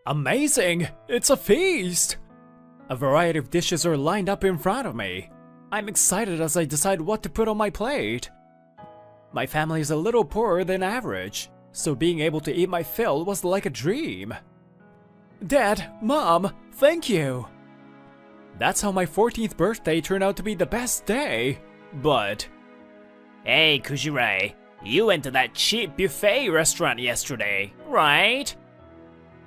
Amazing! It's a feast! A variety of dishes are lined up in front of me. I'm excited as I decide what to put on my plate. My family is a little poorer than average, so being able to eat my fill was like a dream. Dad, Mom, thank you! That's how my 14th birthday turned out to be the best day, but... Hey, Kujirai, you went to that cheap buffet restaurant yesterday, right?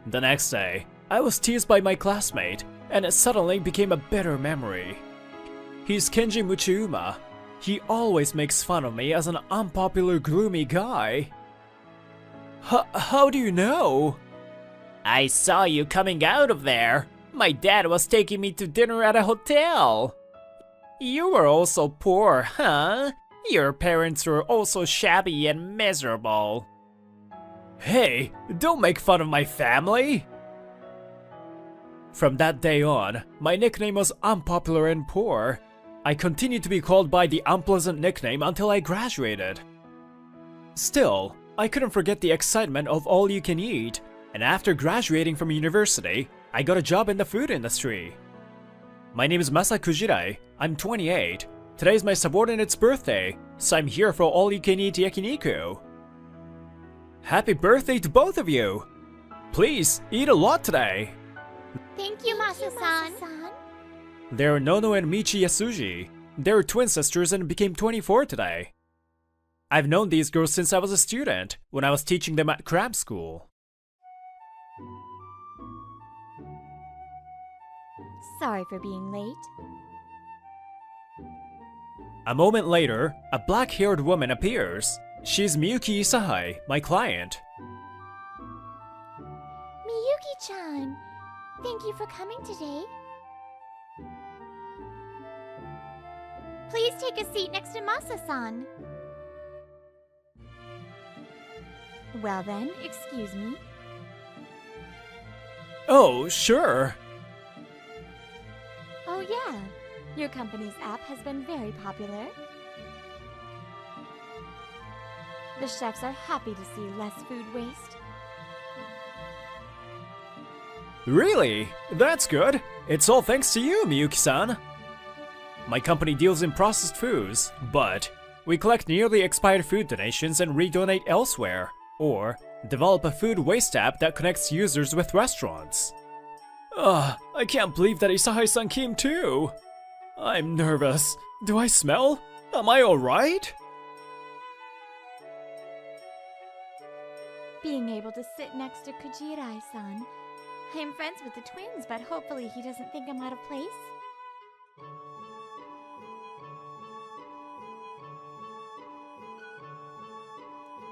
The next day, I was teased by my classmate, and it suddenly became a bitter memory. He's Kenji Muchiuma. He always makes fun of me as an unpopular, gloomy guy. How do you know? I saw you coming out of there. My dad was taking me to dinner at a hotel. You were also poor, huh? Your parents were also shabby and miserable. Hey, don't make fun of my family! From that day on, my nickname was Unpopular and Poor. I continued to be called by the unpleasant nickname until I graduated. Still, I couldn't forget the excitement of all you can eat, and after graduating from university, I got a job in the food industry. My name is Masa Kujirai, I'm 28. Today's my subordinate's birthday, so I'm here for all you can eat yakiniku. Happy birthday to both of you! Please, eat a lot today! Thank you, Masa-san. They're Nono and Michi Yasuji. They're twin sisters and became 24 today. I've known these girls since I was a student, when I was teaching them at cram school. Sorry for being late. A moment later, a black-haired woman appears. She's Miyuki Isahai, my client. Miyuki-chan, thank you for coming today. Please take a seat next to Masa-san. Well then, excuse me. Oh, sure. Oh yeah, your company's app has been very popular. The chefs are happy to see less food waste. Really? That's good. It's all thanks to you, Miyuki-san. My company deals in processed foods, but we collect nearly expired food donations and redonate elsewhere, or develop a food waste app that connects users with restaurants. Ugh, I can't believe that Isahai-san came too. I'm nervous. Do I smell? Am I alright? Being able to sit next to Kujirai-san. I'm friends with the twins, but hopefully he doesn't think I'm out of place.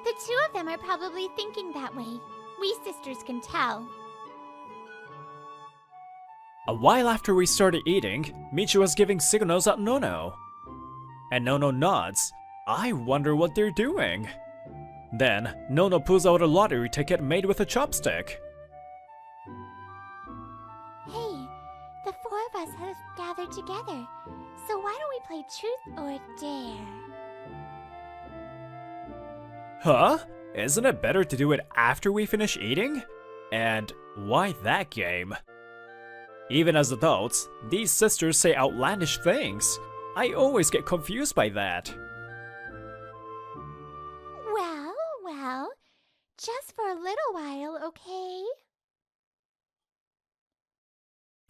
The two of them are probably thinking that way. We sisters can tell. A while after we started eating, Michi was giving signals at Nono. And Nono nods. I wonder what they're doing. Then, Nono pulls out a lottery ticket made with a chopstick. Hey, the four of us have gathered together. So why don't we play Truth or Dare? Huh? Isn't it better to do it after we finish eating? And why that game? Even as adults, these sisters say outlandish things. I always get confused by that. Well, just for a little while, okay?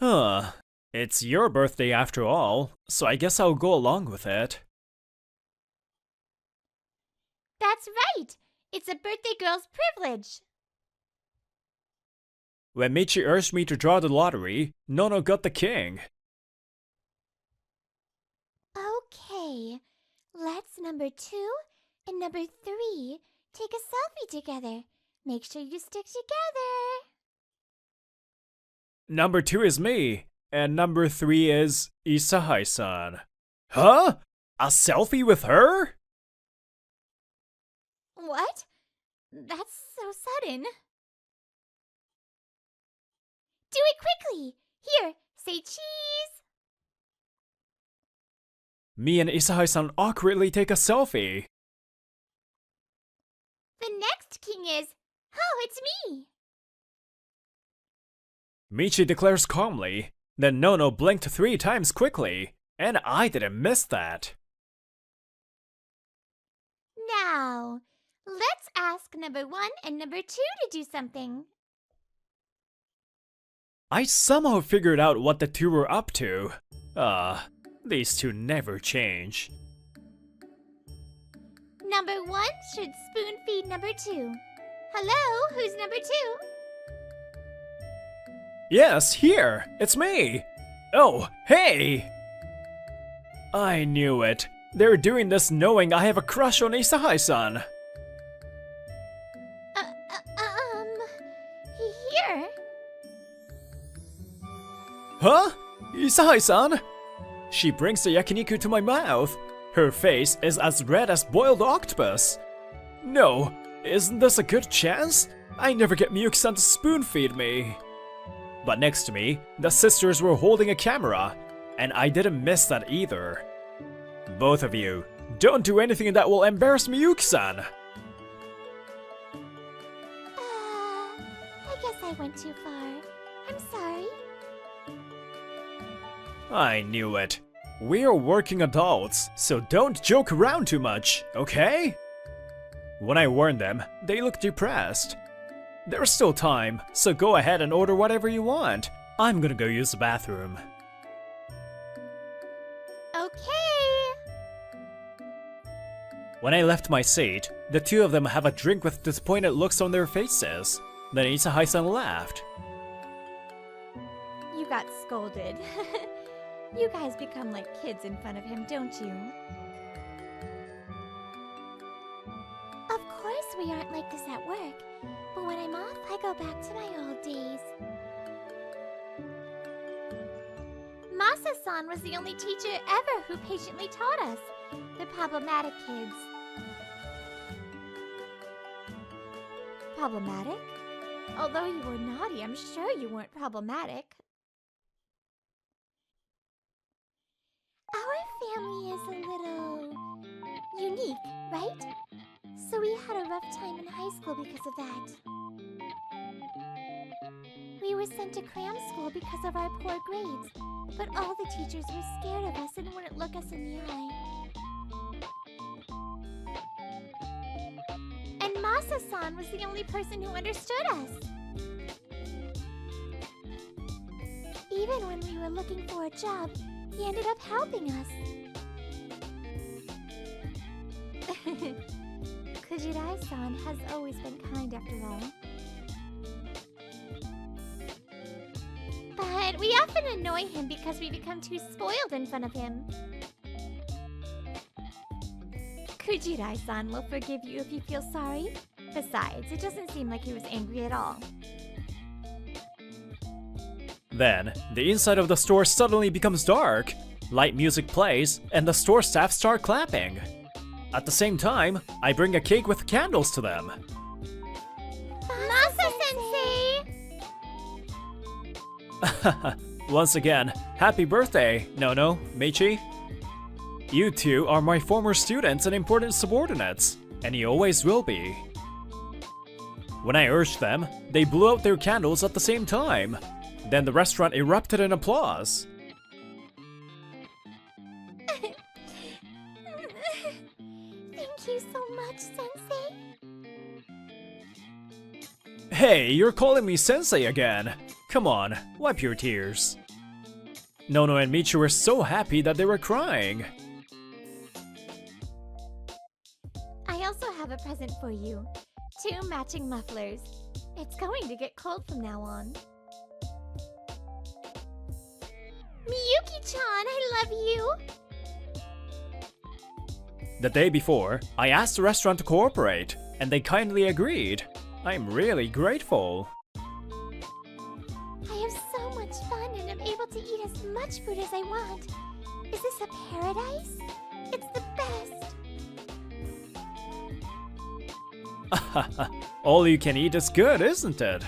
Huh. It's your birthday after all, so I guess I'll go along with it. That's right! It's a birthday girl's privilege! When Michi urged me to draw the lottery, Nono got the king. Okay, let's number 2 and number 3 take a selfie together. Make sure you stick together. Number 2 is me, and number 3 is Isahai-san. Huh? A selfie with her? What? That's so sudden. Do it quickly! Here, say cheese! Me and Isahai-san awkwardly take a selfie. The next king is... Oh, it's me! Michi declares calmly. Then Nono blinked 3 times quickly, and I didn't miss that. Now, let's ask number 1 and number 2 to do something. I somehow figured out what the two were up to. These two never change. Number 1 should spoon feed number 2. Hello, who's number 2? Yes, here! It's me! Oh, hey! I knew it. They're doing this knowing I have a crush on Isahai-san. Here? Huh? Isahai-san? She brings the yakiniku to my mouth. Her face is as red as boiled octopus. No, isn't this a good chance? I never get Miyuki-san to spoon feed me. But next to me, the sisters were holding a camera, and I didn't miss that either. Both of you, don't do anything that will embarrass Miyuki-san. I guess I went too far. I'm sorry. I knew it. We're working adults, so don't joke around too much, okay? When I warned them, they looked depressed. There's still time, so go ahead and order whatever you want. I'm gonna go use the bathroom. Okay. When I left my seat, the two of them have a drink with disappointed looks on their faces. Then Isahai-san laughed. You got scolded. You guys become like kids in front of him, don't you? Of course we aren't like this at work, but when I'm off, I go back to my old days. Masa-san was the only teacher ever who patiently taught us, the problematic kids. Problematic? Although you were naughty, I'm sure you weren't problematic. Our family is a little unique, right? So we had a rough time in high school because of that. We were sent to cram school because of our poor grades, but all the teachers were scared of us and wouldn't look us in the eye. And Masa-san was the only person who understood us. Even when we were looking for a job, he ended up helping us. Kujirai-san has always been kind after all. But we often annoy him because we become too spoiled in front of him. Kujirai-san will forgive you if you feel sorry. Besides, it doesn't seem like he was angry at all. Then, the inside of the store suddenly becomes dark. Light music plays, and the store staff start clapping. At the same time, I bring a cake with candles to them. Masa-sensei! Once again, happy birthday, Nono, Meichi. You two are my former students and important subordinates, and you always will be. When I urged them, they blew out their candles at the same time. Then the restaurant erupted in applause. Thank you so much, Sensei. Hey, you're calling me Sensei again. Come on, wipe your tears. Nono and Michi were so happy that they were crying. I also have a present for you. 2 matching mufflers. It's going to get cold from now on. Miyuki-chan, I love you! The day before, I asked the restaurant to cooperate, and they kindly agreed. I'm really grateful. I have so much fun and am able to eat as much food as I want. Is this a paradise? It's the best! All you can eat is good, isn't it?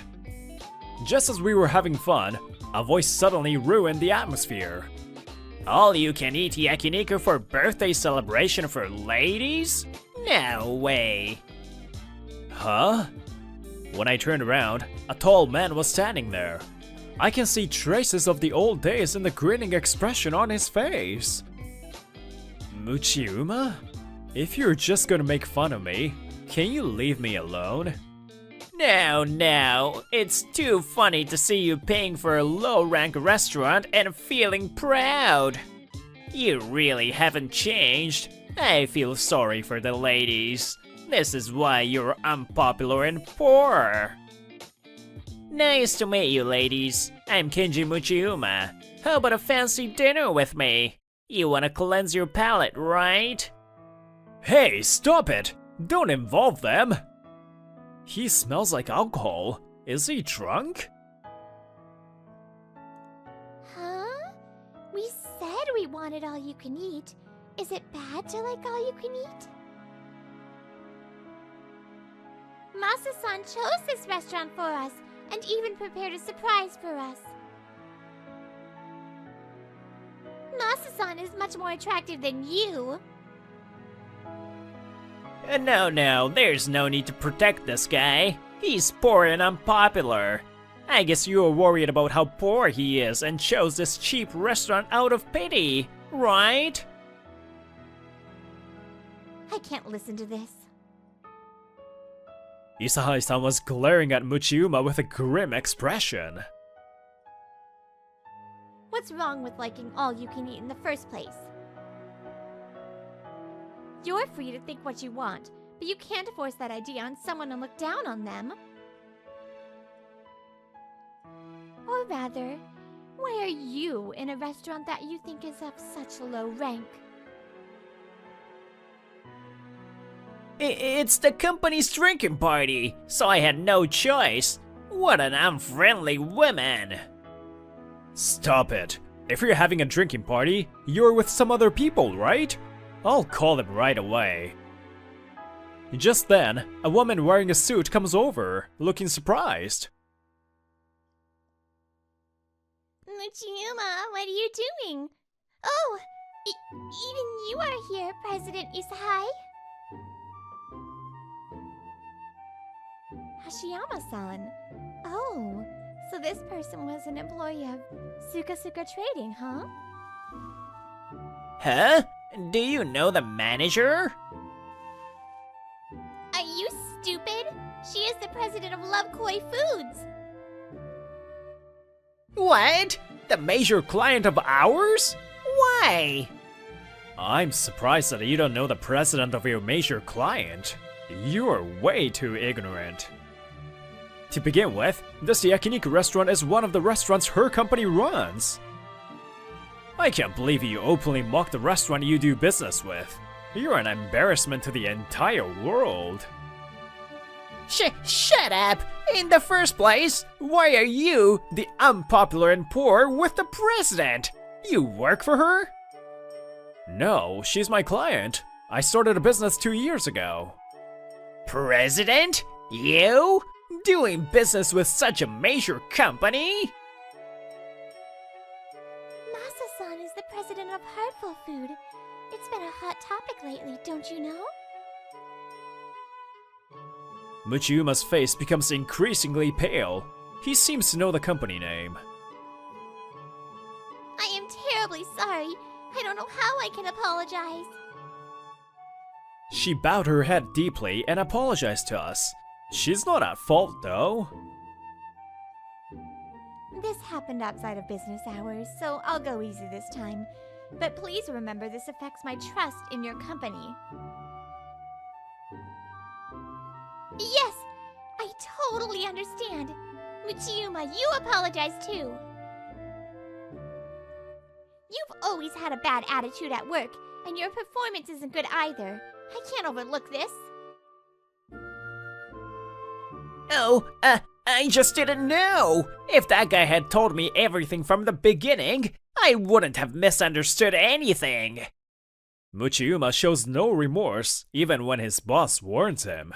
Just as we were having fun, a voice suddenly ruined the atmosphere. All you can eat yakiniku for birthday celebration for ladies? No way. Huh? When I turned around, a tall man was standing there. I can see traces of the old days in the grinning expression on his face. Muchiuma? If you're just gonna make fun of me, can you leave me alone? No, it's too funny to see you paying for a low-rank restaurant and feeling proud. You really haven't changed. I feel sorry for the ladies. This is why you're unpopular and poor. Nice to meet you, ladies. I'm Kenji Muchiuma. How about a fancy dinner with me? You wanna cleanse your palate, right? Hey, stop it! Don't involve them! He smells like alcohol. Is he drunk? Huh? We said we wanted all you can eat. Is it bad to like all you can eat? Masa-san chose this restaurant for us and even prepared a surprise for us. Masa-san is much more attractive than you. No, there's no need to protect this guy. He's poor and unpopular. I guess you were worried about how poor he is and chose this cheap restaurant out of pity, right? I can't listen to this. Isahai-san was glaring at Muchiuma with a grim expression. What's wrong with liking all you can eat in the first place? You're free to think what you want, but you can't force that idea on someone and look down on them. Or rather, why are you in a restaurant that you think is of such low rank? It's the company's drinking party, so I had no choice. What an unfriendly woman! Stop it. If you're having a drinking party, you're with some other people, right? I'll call them right away. Just then, a woman wearing a suit comes over, looking surprised. Muchiuma, what are you doing? Oh, even you are here, President Isahai. Hashiyama-san. Oh, so this person was an employee of Suka Trading, huh? Huh? Do you know the manager? Are you stupid? She is the president of Love Koi Foods. What? The major client of ours? Why? I'm surprised that you don't know the president of your major client. You're way too ignorant. To begin with, this yakiniku restaurant is one of the restaurants her company runs. I can't believe you openly mock the restaurant you do business with. You're an embarrassment to the entire world. Shut up! In the first place, why are you, the unpopular and poor, with the president? You work for her? No, she's my client. I started a business 2 years ago. President? You? Doing business with such a major company? Masa-san is the president of Heartfelt Food. It's been a hot topic lately, don't you know? Muchiuma's face becomes increasingly pale. He seems to know the company name. I am terribly sorry. I don't know how I can apologize. She bowed her head deeply and apologized to us. She's not at fault, though. This happened outside of business hours, so I'll go easy this time. But please remember this affects my trust in your company. Yes! I totally understand. Muchiuma, you apologize too. You've always had a bad attitude at work, and your performance isn't good either. I can't overlook this. Oh, I just didn't know. If that guy had told me everything from the beginning, I wouldn't have misunderstood anything. Muchiuma shows no remorse, even when his boss warns him.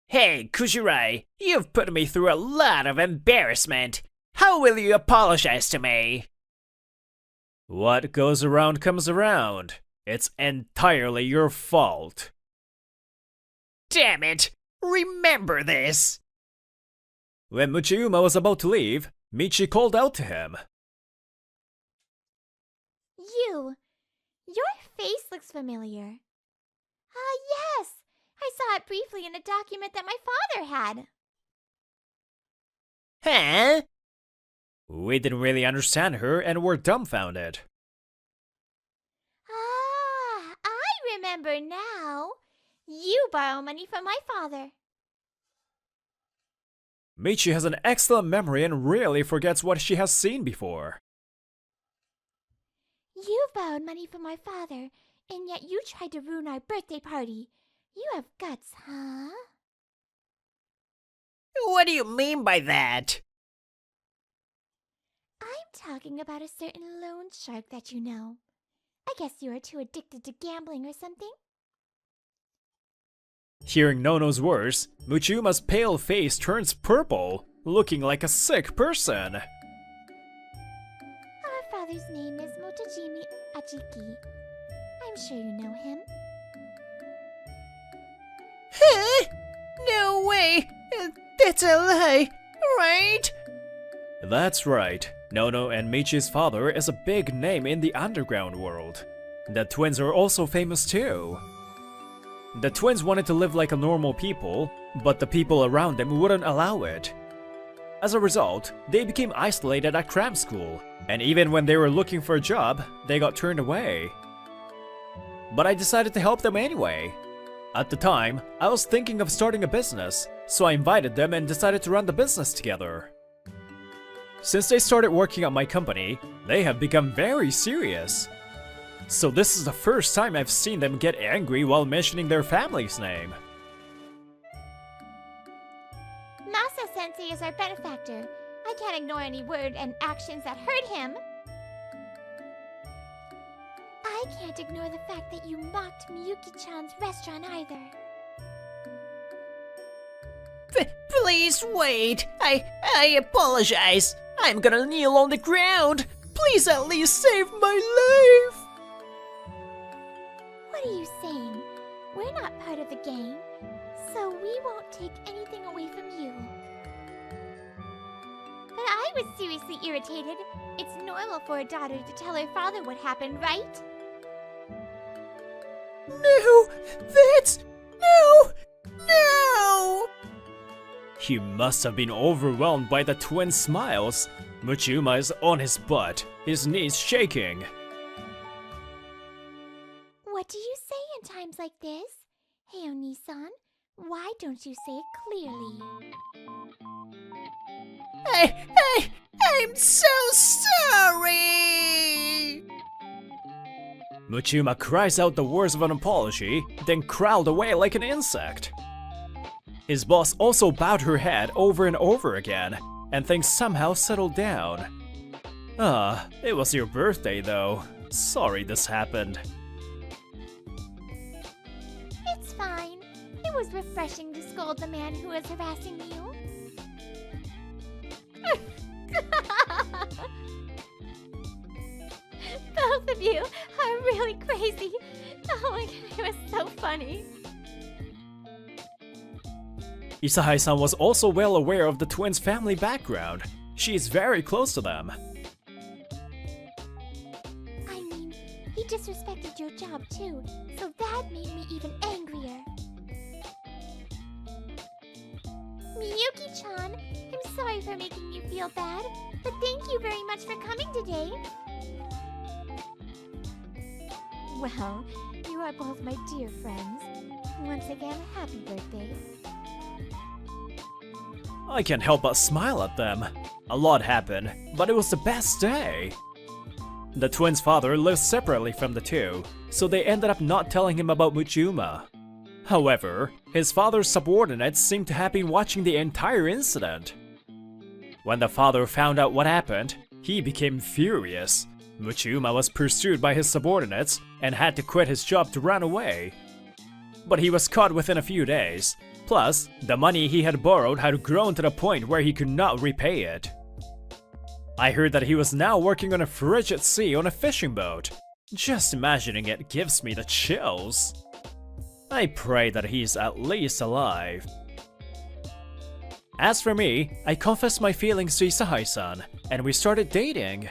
Hey, Kujirai, you've put me through a lot of embarrassment. How will you apologize to me? What goes around comes around. It's entirely your fault. Damn it! Remember this! When Muchiuma was about to leave, Michi called out to him. Your face looks familiar. Ah, yes! I saw it briefly in a document that my father had. Huh? We didn't really understand her and were dumbfounded. Ah, I remember now. You borrow money from my father. Michi has an excellent memory and rarely forgets what she has seen before. You've borrowed money from my father, and yet you tried to ruin our birthday party. You have guts, huh? What do you mean by that? I'm talking about a certain loan shark that you know. I guess you are too addicted to gambling or something. Hearing Nono's words, Muchuma's pale face turns purple, looking like a sick person. Our father's name is Motojimi Ajiki. I'm sure you know him. Huh? No way! That's a lie, right? That's right. Nono and Michi's father is a big name in the underground world. The twins are also famous too. The twins wanted to live like a normal people, but the people around them wouldn't allow it. As a result, they became isolated at cram school, and even when they were looking for a job, they got turned away. But I decided to help them anyway. At the time, I was thinking of starting a business, so I invited them and decided to run the business together. Since they started working at my company, they have become very serious. So this is the first time I've seen them get angry while mentioning their family's name. Masa-sensei is our benefactor. I can't ignore any word and actions that hurt him. I can't ignore the fact that you mocked Miyuki-chan's restaurant either. Please wait. I apologize. I'm gonna kneel on the ground. Please at least save my life. What are you saying? We're not part of the gang, so we won't take anything away from you. But I was seriously irritated. It's normal for a daughter to tell her father what happened, right? No, no! He must have been overwhelmed by the twin smiles. Muchuma is on his butt, his knees shaking. What do you say in times like this? Hey, Oni-san, why don't you say it clearly? I'm so sorry! Muchuma cries out the words of an apology, then crawled away like an insect. His boss also bowed her head over and over again, and things somehow settled down. It was your birthday though. Sorry this happened. It's fine. It was refreshing to scold the man who was harassing you. Both of you are really crazy. Oh my god, it was so funny. Isahai-san was also well aware of the twins' family background. She is very close to them. I mean, he disrespected your job too, so that made me even angrier. Miyuki-chan, I'm sorry for making you feel bad, but thank you very much for coming today. Well, you are both my dear friends. Once again, happy birthday. I can't help but smile at them. A lot happened, but it was the best day. The twins' father lived separately from the two, so they ended up not telling him about Muchuma. However, his father's subordinates seemed to have been watching the entire incident. When the father found out what happened, he became furious. Muchuma was pursued by his subordinates and had to quit his job to run away. But he was caught within a few days. Plus, the money he had borrowed had grown to the point where he could not repay it. I heard that he was now working on a frigid sea on a fishing boat. Just imagining it gives me the chills. I pray that he's at least alive. As for me, I confessed my feelings to Isahai-san, and we started dating.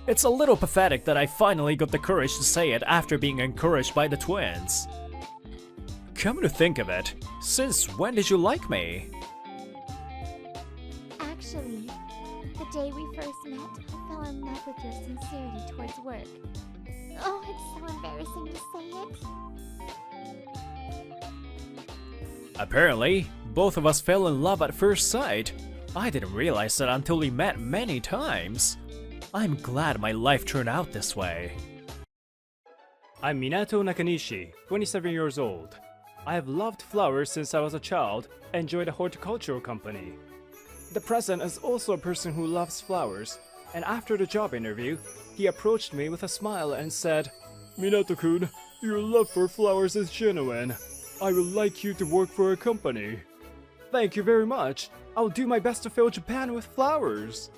It's a little pathetic that I finally got the courage to say it after being encouraged by the twins. Come to think of it, since when did you like me? Actually, the day we first met, I fell in love with your sincerity towards work. Oh, it's so embarrassing to say it. Apparently, both of us fell in love at first sight. I didn't realize that until we met many times. I'm glad my life turned out this way. I'm Minato Nakanishi, 27 years old. I have loved flowers since I was a child and joined a horticultural company. The president is also a person who loves flowers, and after the job interview, he approached me with a smile and said, "Minato-kun, your love for flowers is genuine. I would like you to work for our company." Thank you very much. I'll do my best to fill Japan with flowers.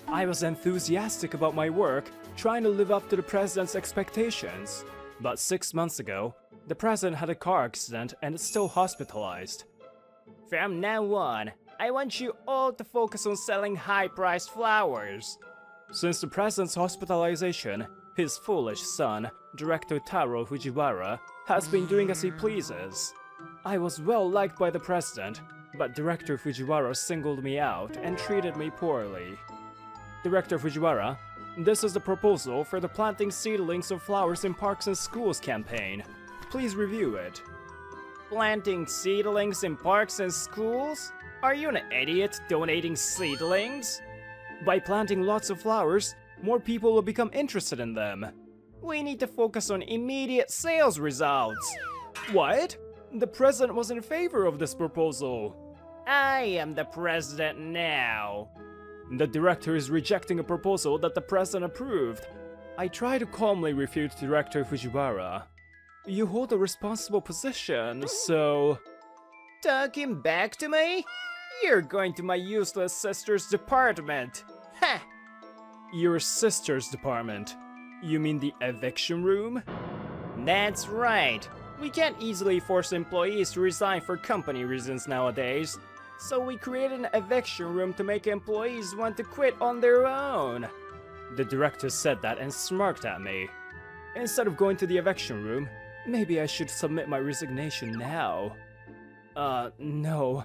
I was enthusiastic about my work, trying to live up to the president's expectations. But 6 months ago, the president had a car accident and is still hospitalized. From now on, I want you all to focus on selling high-priced flowers. Since the president's hospitalization, his foolish son, Director Taro Fujiwara, has been doing as he pleases. I was well liked by the president, but Director Fujiwara singled me out and treated me poorly. Director Fujiwara, this is the proposal for the planting seedlings of flowers in parks and schools campaign. Please review it. Planting seedlings in parks and schools? Are you an idiot donating seedlings? By planting lots of flowers, more people will become interested in them. We need to focus on immediate sales results. What? The president was in favor of this proposal. I am the president now. The director is rejecting a proposal that the president approved. I try to calmly refute Director Fujiwara. You hold a responsible position, so... Talking back to me? You're going to my useless sister's department. Ha! Your sister's department? You mean the eviction room? That's right. We can't easily force employees to resign for company reasons nowadays. So we created an eviction room to make employees want to quit on their own. The director said that and smirked at me. Instead of going to the eviction room, maybe I should submit my resignation now. No.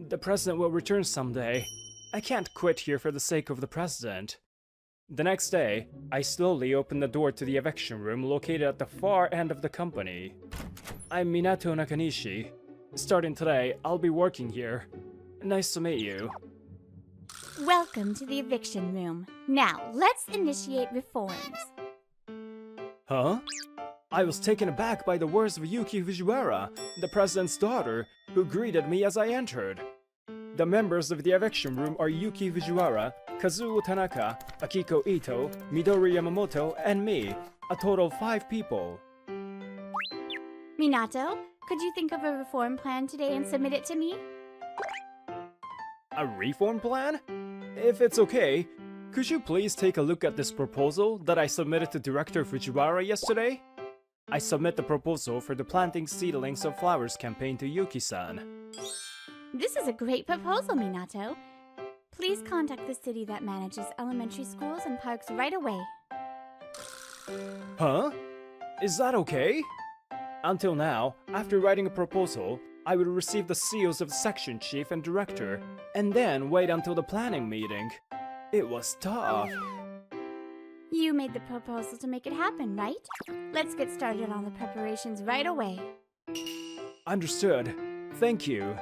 The president will return someday. I can't quit here for the sake of the president. The next day, I slowly opened the door to the eviction room located at the far end of the company. I'm Minato Nakanishi. Starting today, I'll be working here. Nice to meet you. Welcome to the eviction room. Now, let's initiate reforms. Huh? I was taken aback by the words of Yuki Fujiwara, the president's daughter, who greeted me as I entered. The members of the eviction room are Yuki Fujiwara, Kazuo Tanaka, Akiko Ito, Midori Yamamoto, and me, a total of 5 people. Minato, could you think of a reform plan today and submit it to me? A reform plan? If it's okay, could you please take a look at this proposal that I submitted to Director Fujiwara yesterday? I submit the proposal for the planting seedlings of flowers campaign to Yuki-san. This is a great proposal, Minato. Please contact the city that manages elementary schools and parks right away. Huh? Is that okay? Until now, after writing a proposal, I would receive the seals of the section chief and director, and then wait until the planning meeting. It was tough. You made the proposal to make it happen, right? Let's get started on the preparations right away. Understood. Thank you.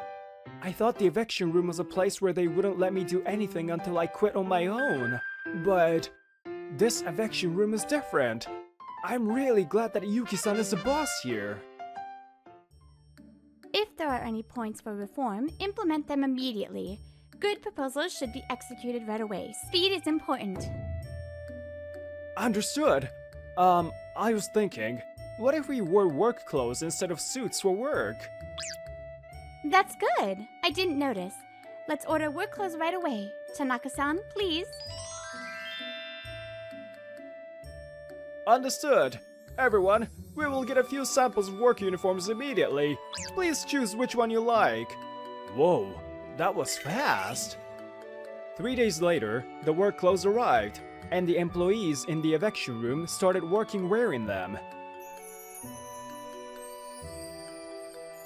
I thought the eviction room was a place where they wouldn't let me do anything until I quit on my own. But this eviction room is different. I'm really glad that Yuki-san is the boss here. If there are any points for reform, implement them immediately. Good proposals should be executed right away. Speed is important. Understood. I was thinking, what if we wore work clothes instead of suits for work? That's good. I didn't notice. Let's order work clothes right away. Tanaka-san, please. Understood. Everyone, we will get a few samples of work uniforms immediately. Please choose which one you like. Whoa, That was fast! 3 days later, the work clothes arrived, and the employees in the eviction room started working wearing them.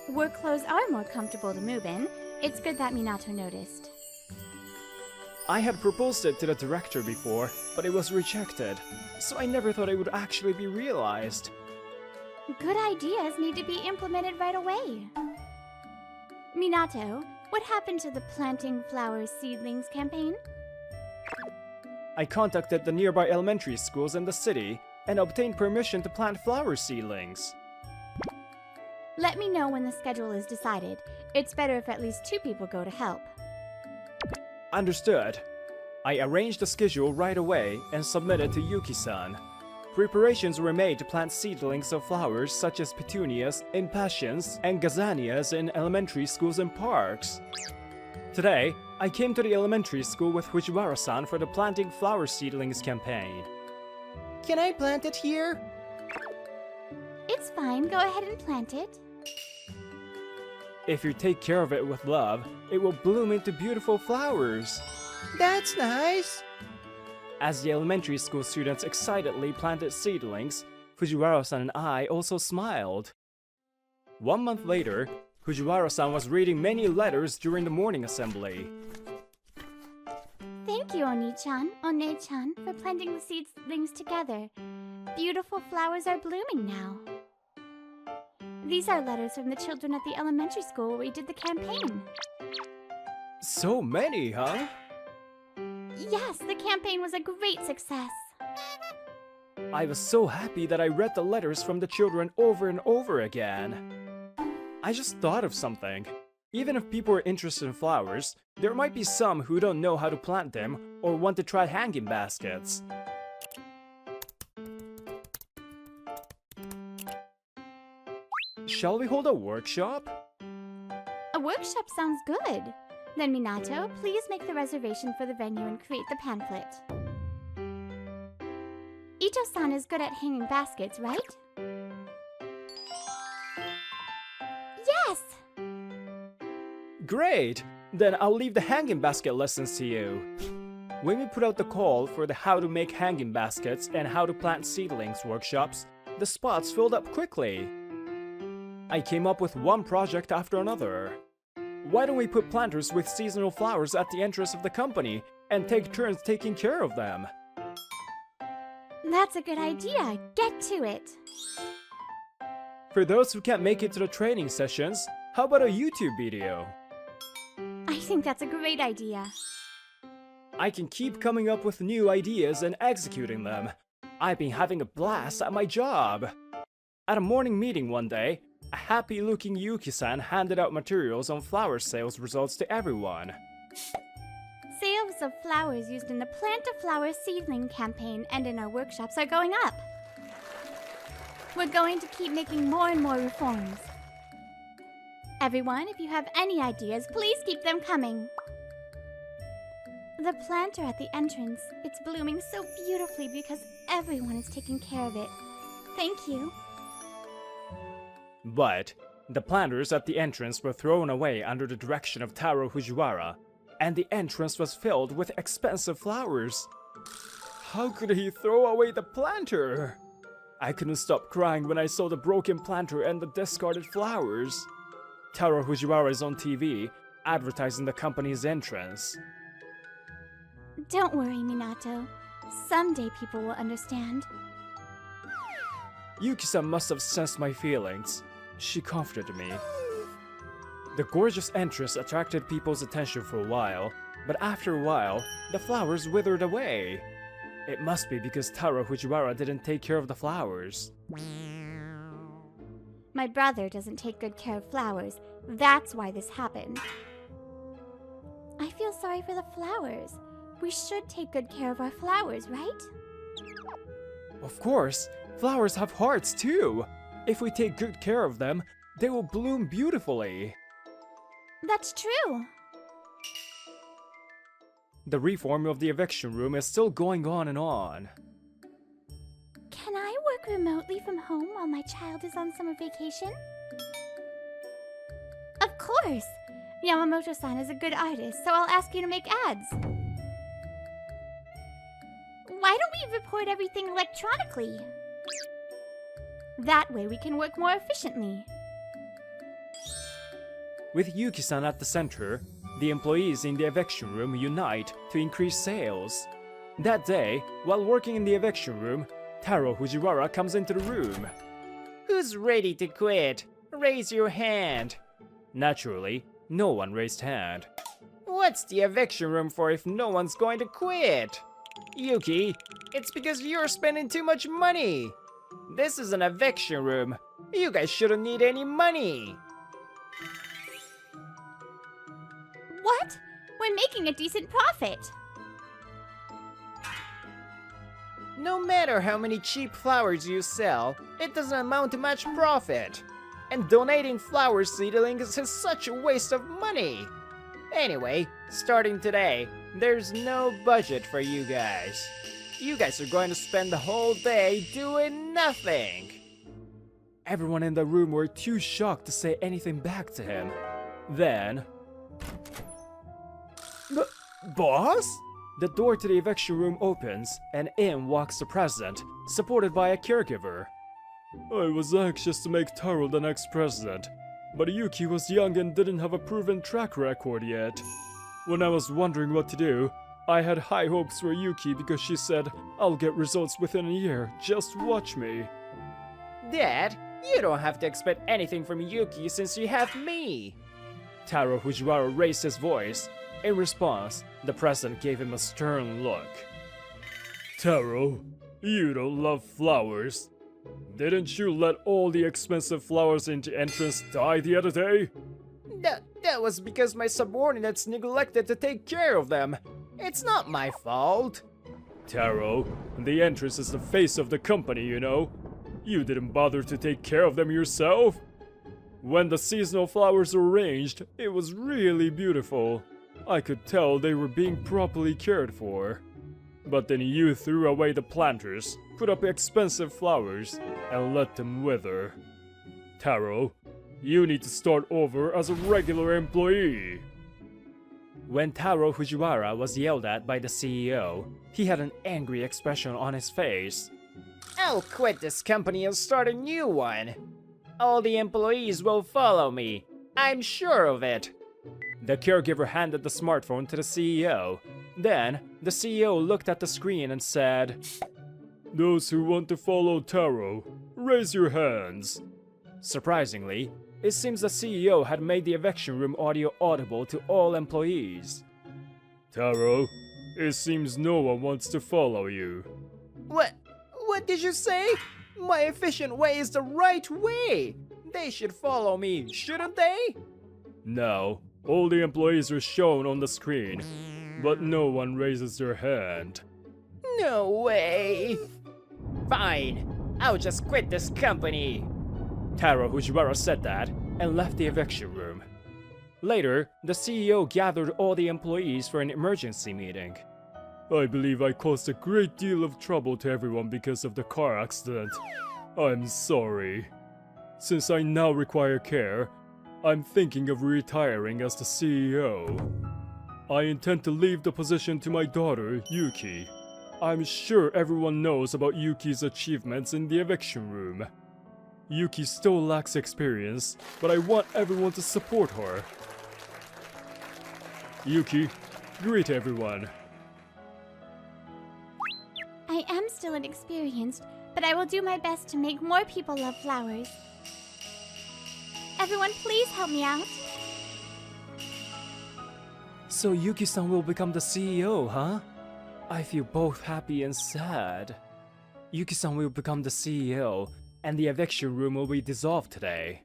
Work clothes are more comfortable to move in. It's good that Minato noticed. I had proposed it to the director before, but it was rejected, so I never thought it would actually be realized. Good ideas need to be implemented right away. Minato, what happened to the Planting Flower Seedlings campaign? I contacted the nearby elementary schools in the city and obtained permission to plant flower seedlings. Let me know when the schedule is decided. It's better if at least 2 people go to help. Understood. I arranged the schedule right away and submitted to Yuki-san. Preparations were made to plant seedlings of flowers such as petunias, impatiens, and gazanias in elementary schools and parks. Today, I came to the elementary school with Fujiwara-san for the Planting Flower Seedlings campaign. Can I plant it here? It's fine, go ahead and plant it. If you take care of it with love, it will bloom into beautiful flowers. That's nice! As the elementary school students excitedly planted seedlings, Fujiwara-san and I also smiled. 1 month later, Fujiwara-san was reading many letters during the morning assembly. Thank you, Oni-chan, One-chan, for planting the seedlings together. Beautiful flowers are blooming now. These are letters from the children at the elementary school where we did the campaign. So many, huh? Yes, the campaign was a great success. I was so happy that I read the letters from the children over and over again. I just thought of something. Even if people are interested in flowers, there might be some who don't know how to plant them or want to try hanging baskets. Shall we hold a workshop? A workshop sounds good. Then Minato, please make the reservation for the venue and create the pamphlet. Ito-san is good at hanging baskets, right? Yes! Great! Then I'll leave the hanging basket lessons to you. When we put out the call for the how to make hanging baskets and how to plant seedlings workshops, the spots filled up quickly. I came up with one project after another. Why don't we put planters with seasonal flowers at the entrance of the company and take turns taking care of them? That's a good idea. Get to it. For those who can't make it to the training sessions, how about a YouTube video? I think that's a great idea. I can keep coming up with new ideas and executing them. I've been having a blast at my job. At a morning meeting one day, a happy-looking Yuki-san handed out materials on flower sales results to everyone. Sales of flowers used in the Plant a Flower Seedling campaign and in our workshops are going up. We're going to keep making more and more reforms. Everyone, if you have any ideas, please keep them coming. The planter at the entrance, it's blooming so beautifully because everyone is taking care of it. Thank you. But the planters at the entrance were thrown away under the direction of Taro Fujiwara, and the entrance was filled with expensive flowers. How could he throw away the planter? I couldn't stop crying when I saw the broken planter and the discarded flowers. Taro Fujiwara is on TV, advertising the company's entrance. Don't worry, Minato. Someday people will understand. Yuki-san must have sensed my feelings. She comforted me. The gorgeous entrance attracted people's attention for a while, but after a while, the flowers withered away. It must be because Taro Fujiwara didn't take care of the flowers. My brother doesn't take good care of flowers. That's why this happened. I feel sorry for the flowers. We should take good care of our flowers, right? Of course! Flowers have hearts too! If we take good care of them, they will bloom beautifully. That's true. The reform of the eviction room is still going on and on. Can I work remotely from home while my child is on summer vacation? Of course! Yamamoto-san is a good artist, so I'll ask you to make ads. Why don't we report everything electronically? That way we can work more efficiently. With Yuki-san at the center, the employees in the eviction room unite to increase sales. That day, while working in the eviction room, Taro Fujiwara comes into the room. Who's ready to quit? Raise your hand. Naturally, no one raised hand. What's the eviction room for if no one's going to quit? Yuki, it's because you're spending too much money. This is an eviction room. You guys shouldn't need any money. What? We're making a decent profit. No matter how many cheap flowers you sell, it doesn't amount to much profit. And donating flower seedlings is such a waste of money. Anyway, starting today, there's no budget for you guys. You guys are going to spend the whole day doing nothing. Everyone in the room were too shocked to say anything back to him. Then... Boss? The door to the eviction room opens, and in walks the president, supported by a caregiver. I was anxious to make Taro the next president, but Yuki was young and didn't have a proven track record yet. When I was wondering what to do, I had high hopes for Yuki because she said, I'll get results within a year, just watch me. Dad, you don't have to expect anything from Yuki since you have me. Taro Fujiwara raised his voice. In response, the president gave him a stern look. Taro, you don't love flowers. Didn't you let all the expensive flowers in the entrance die the other day? That was because my subordinates neglected to take care of them. It's not my fault. Taro, the entrance is the face of the company, you know. You didn't bother to take care of them yourself. When the seasonal flowers were arranged, it was really beautiful. I could tell they were being properly cared for. But then you threw away the planters, put up expensive flowers, and let them wither. Taro, you need to start over as a regular employee. When Taro Fujiwara was yelled at by the CEO, he had an angry expression on his face. I'll quit this company and start a new one. All the employees will follow me. I'm sure of it. The caregiver handed the smartphone to the CEO. Then, the CEO looked at the screen and said, Those who want to follow Taro, raise your hands. Surprisingly, it seems the CEO had made the eviction room audio audible to all employees. Taro, it seems no one wants to follow you. What did you say? My efficient way is the right way. They should follow me, shouldn't they? No, all the employees are shown on the screen, but no one raises their hand. No way. Fine, I'll just quit this company. Taro Fujiwara said that and left the eviction room. Later, the CEO gathered all the employees for an emergency meeting. I believe I caused a great deal of trouble to everyone because of the car accident. I'm sorry. Since I now require care, I'm thinking of retiring as the CEO. I intend to leave the position to my daughter, Yuki. I'm sure everyone knows about Yuki's achievements in the eviction room. Yuki still lacks experience, but I want everyone to support her. Yuki, greet everyone. I am still inexperienced, but I will do my best to make more people love flowers. Everyone, please help me out. So Yuki-san will become the CEO, huh? I feel both happy and sad. Yuki-san will become the CEO, and the eviction room will be dissolved today.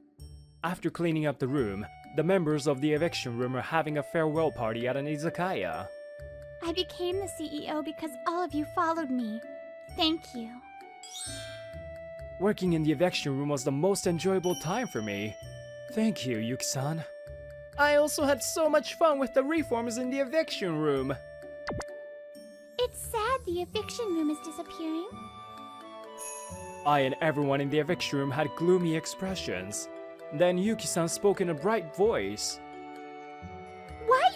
After cleaning up the room, the members of the eviction room are having a farewell party at an izakaya. I became the CEO because all of you followed me. Thank you. Working in the eviction room was the most enjoyable time for me. Thank you, Yuki-san. I also had so much fun with the reforms in the eviction room. It's sad the eviction room is disappearing. I and everyone in the eviction room had gloomy expressions. Then Yuki-san spoke in a bright voice.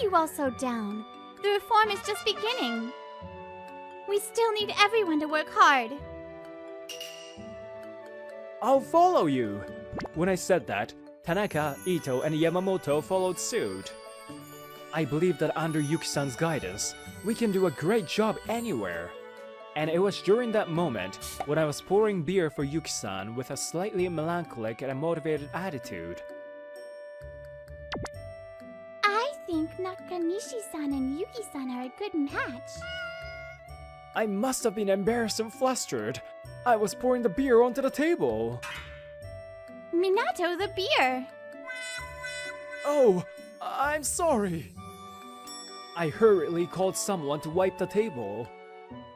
you all so down? The reform is just beginning. We still need everyone to work hard. I'll follow you! When I said that, Tanaka, Ito, and Yamamoto followed suit. I believe that under Yuki-san's guidance, we can do a great job anywhere. And it was during that moment when I was pouring beer for Yuki-san with a slightly melancholic and a motivated attitude. I think Nakanishi-san and Yuki-san are a good match. I must have been embarrassed and flustered. I was pouring the beer onto the table. Minato, the beer! Oh, I'm sorry. I hurriedly called someone to wipe the table.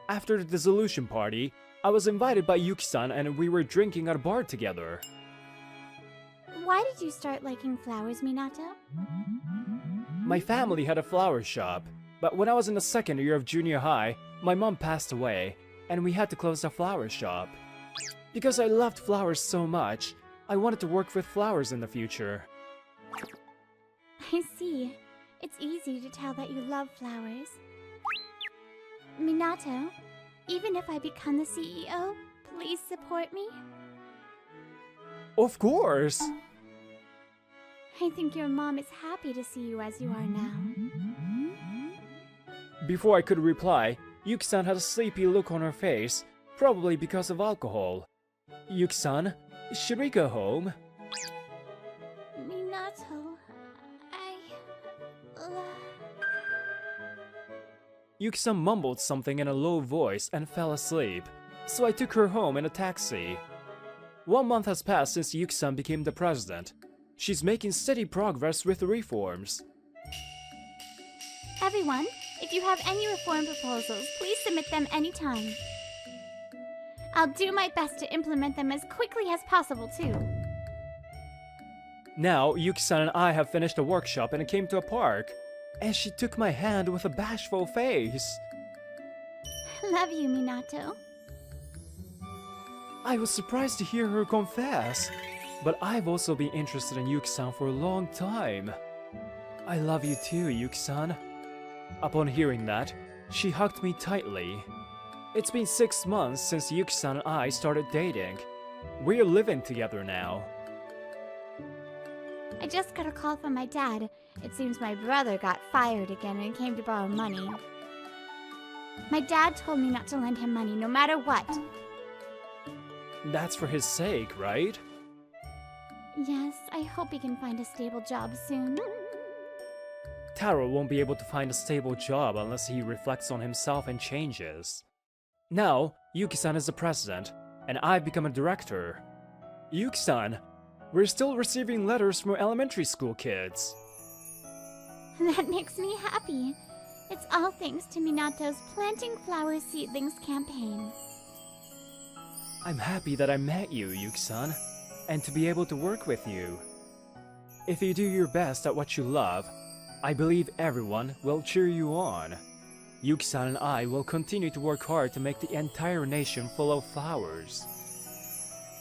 After the dissolution party, I was invited by Yuki-san and we were drinking at a bar together. Why did you start liking flowers, Minato? My family had a flower shop, but when I was in the second year of junior high, my mom passed away, and we had to close the flower shop. Because I loved flowers so much, I wanted to work with flowers in the future. I see. It's easy to tell that you love flowers. Minato, even if I become the CEO, please support me? Of course! I think your mom is happy to see you as you are now. Before I could reply, Yuki-san had a sleepy look on her face, probably because of alcohol. Yuki-san, should we go home? Minato, Yuki-san mumbled something in a low voice and fell asleep, so I took her home in a taxi. 1 month has passed since Yuki-san became the president. She's making steady progress with the reforms. Everyone, if you have any reform proposals, please submit them anytime. I'll do my best to implement them as quickly as possible, too. Now, Yuki-san and I have finished the workshop and came to a park, and she took my hand with a bashful face. Love you, Minato. I was surprised to hear her confess, but I've also been interested in Yuki-san for a long time. I love you too, Yuki-san. Upon hearing that, she hugged me tightly. It's been 6 months since Yuki-san and I started dating. We're living together now. I just got a call from my dad. It seems my brother got fired again and came to borrow money. My dad told me not to lend him money no matter what. That's for his sake, right? Yes, I hope he can find a stable job soon. Taro won't be able to find a stable job unless he reflects on himself and changes. Now, Yuki-san is the president, and I've become a director. Yuki-san, we're still receiving letters from elementary school kids. That makes me happy. It's all thanks to Minato's Planting Flower Seedlings campaign. I'm happy that I met you, Yuki-san, and to be able to work with you. If you do your best at what you love, I believe everyone will cheer you on. Yuki-san and I will continue to work hard to make the entire nation full of flowers.